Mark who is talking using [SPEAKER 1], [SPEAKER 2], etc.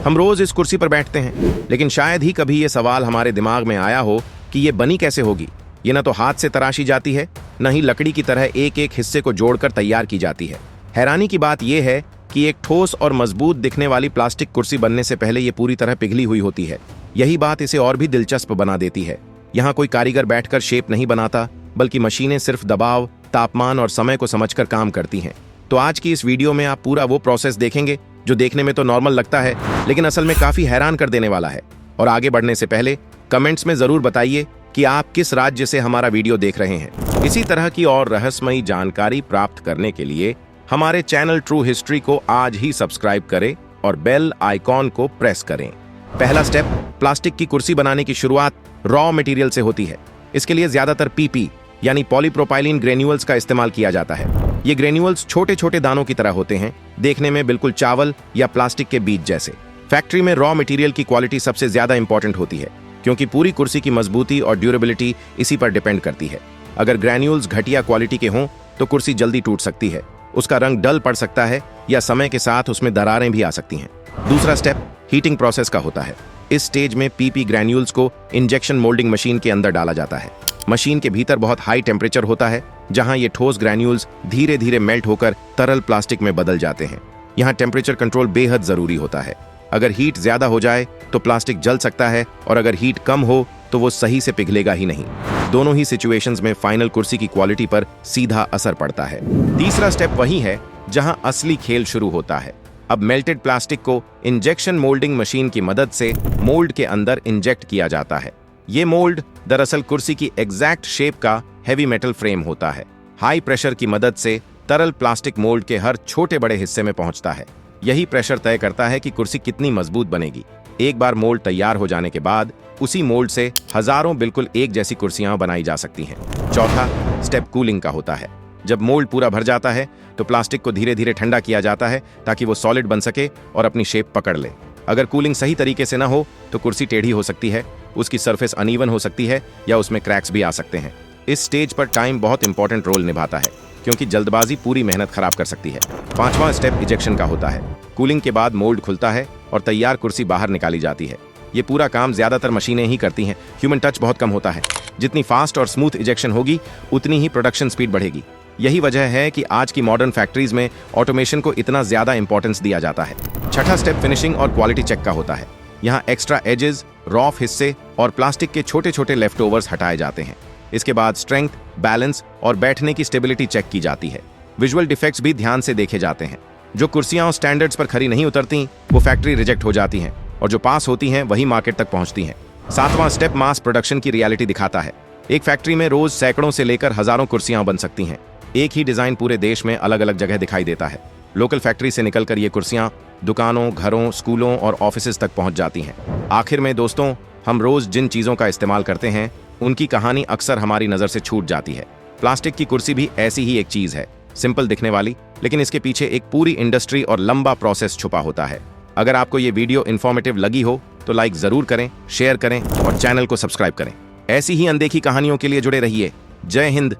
[SPEAKER 1] हम रोज इस कुर्सी पर बैठते हैं, लेकिन शायद ही कभी ये सवाल हमारे दिमाग में आया हो कि ये बनी कैसे होगी। ये न तो हाथ से तराशी जाती है, न ही लकड़ी की तरह एक एक हिस्से को जोड़कर तैयार की जाती है। हैरानी की बात यह है कि एक ठोस और मजबूत दिखने वाली प्लास्टिक कुर्सी बनने से पहले ये पूरी तरह पिघली हुई होती है। यही बात इसे और भी दिलचस्प बना देती है। यहाँ कोई कारीगर बैठकर शेप नहीं बनाता, बल्कि मशीनें सिर्फ दबाव, तापमान और समय को समझकर काम करती हैं। तो आज की इस वीडियो में आप पूरा वो प्रोसेस देखेंगे जो देखने में तो नॉर्मल लगता है, लेकिन असल में काफी हैरान कर देने वाला है। और आगे बढ़ने से पहले कमेंट्स में जरूर बताइए कि आप किस राज्य से हमारा वीडियो देख रहे हैं। इसी तरह की और रहस्यमयी जानकारी प्राप्त करने के लिए हमारे चैनल ट्रू हिस्ट्री को आज ही सब्सक्राइब करें और बेल आइकॉन को प्रेस करें। पहला स्टेप, प्लास्टिक की कुर्सी बनाने की शुरुआत रॉ मटेरियल से होती है। इसके लिए ज्यादातर पीपी यानी पॉलीप्रोपाइलीन ग्रेन्यूल्स का इस्तेमाल किया जाता है। ये ग्रेन्यूल्स छोटे छोटे दानों की तरह होते हैं, देखने में बिल्कुल चावल या प्लास्टिक के बीज जैसे। फैक्ट्री में रॉ मटेरियल की क्वालिटी सबसे ज्यादा इंपॉर्टेंट होती है, क्योंकि पूरी कुर्सी की मजबूती और ड्यूरेबिलिटी इसी पर डिपेंड करती है। अगर ग्रेन्यूल्स घटिया क्वालिटी के हों तो कुर्सी जल्दी टूट सकती है, उसका रंग डल पड़ सकता है या समय के साथ उसमें दरारें भी आ सकती हैं। दूसरा स्टेप हीटिंग प्रोसेस का होता है। इस स्टेज में पीपी ग्रेन्यूल्स को इंजेक्शन मोल्डिंग मशीन के अंदर डाला जाता है। मशीन के भीतर बहुत हाई टेम्परेचर होता है, जहां ये ठोस ग्रेन्यूल्स धीरे धीरे मेल्ट होकर तरल प्लास्टिक में बदल जाते हैं। यहाँ टेम्परेचर कंट्रोल बेहद जरूरी होता है। अगर हीट ज्यादा हो जाए तो प्लास्टिक जल सकता है, और अगर हीट कम हो तो वो सही से पिघलेगा ही नहीं। दोनों ही सिचुएशंस में फाइनल कुर्सी की क्वालिटी पर सीधा असर पड़ता है। तीसरा स्टेप वही है जहां असली खेल शुरू होता है। अब मेल्टेड प्लास्टिक को इंजेक्शन मोल्डिंग मशीन की मदद से मोल्ड के अंदर इंजेक्ट किया जाता है। ये मोल्ड दरअसल कुर्सी की एग्जैक्ट शेप का हैवी मेटल फ्रेम होता है। हाई प्रेशर की मदद से तरल प्लास्टिक मोल्ड के हर छोटे बड़े हिस्से में पहुंचता है। यही प्रेशर तय करता है कि कुर्सी कितनी मजबूत बनेगी। एक बार मोल्ड तैयार हो जाने के बाद उसी मोल्ड से हजारों बिल्कुल एक जैसी कुर्सियां बनाई जा सकती हैं। चौथा स्टेप कूलिंग का होता है। जब मोल्ड पूरा भर जाता है तो प्लास्टिक को धीरे धीरे ठंडा किया जाता है, ताकि वो सॉलिड बन सके और अपनी शेप पकड़ ले। अगर कूलिंग सही तरीके से ना हो तो कुर्सी टेढ़ी हो सकती है, उसकी सरफेस अनइवन हो सकती है या उसमें क्रैक्स भी आ सकते हैं। इस स्टेज पर टाइम बहुत इंपॉर्टेंट रोल निभाता है, क्योंकि जल्दबाजी पूरी मेहनत खराब कर सकती है। पांचवां स्टेप इजेक्शन का होता है। कूलिंग के बाद मोल्ड खुलता है और तैयार कुर्सी बाहर निकाली जाती है। ये पूरा काम ज्यादातर मशीनें ही करती हैं, ह्यूमन टच बहुत कम होता है। जितनी फास्ट और स्मूथ इजेक्शन होगी उतनी ही प्रोडक्शन स्पीड बढ़ेगी। यही वजह है कि आज की मॉडर्न फैक्ट्रीज में ऑटोमेशन को इतना ज्यादा इंपॉर्टेंस दिया जाता है। छठा स्टेप फिनिशिंग और क्वालिटी चेक का होता है। यहाँ एक्स्ट्रा एजेस, रॉफ हिस्से और प्लास्टिक के छोटे छोटे लेफ्ट ओवर्स हटाए जाते हैं। इसके बाद स्ट्रेंथ, बैलेंस और बैठने की स्टेबिलिटी चेक की जाती है। विजुअल डिफेक्ट्स भी ध्यान से देखे जाते हैं। जो कुर्सियां स्टैंडर्ड्स पर खरी नहीं उतरती वो फैक्ट्री रिजेक्ट हो जाती हैं, और जो पास होती हैं वही मार्केट तक पहुंचती हैं। सातवां स्टेप मास प्रोडक्शन की रियलिटी दिखाता है। एक फैक्ट्री में रोज सैकड़ों से लेकर हजारों कुर्सियां बन सकती हैं। एक ही डिजाइन पूरे देश में अलग अलग जगह दिखाई देता है। लोकल फैक्ट्री से निकलकर ये कुर्सियां दुकानों, घरों, स्कूलों और ऑफिसेज तक पहुंच जाती हैं। आखिर में दोस्तों, हम रोज जिन चीजों का इस्तेमाल करते हैं उनकी कहानी अक्सर हमारी नजर से छूट जाती है। प्लास्टिक की कुर्सी भी ऐसी ही एक चीज है, सिंपल दिखने वाली, लेकिन इसके पीछे एक पूरी इंडस्ट्री और लंबा प्रोसेस छुपा होता है। अगर आपको ये वीडियो इन्फॉर्मेटिव लगी हो तो लाइक जरूर करें, शेयर करें और चैनल को सब्सक्राइब करें। ऐसी ही अनदेखी कहानियों के लिए जुड़े रहिए। जय हिंद।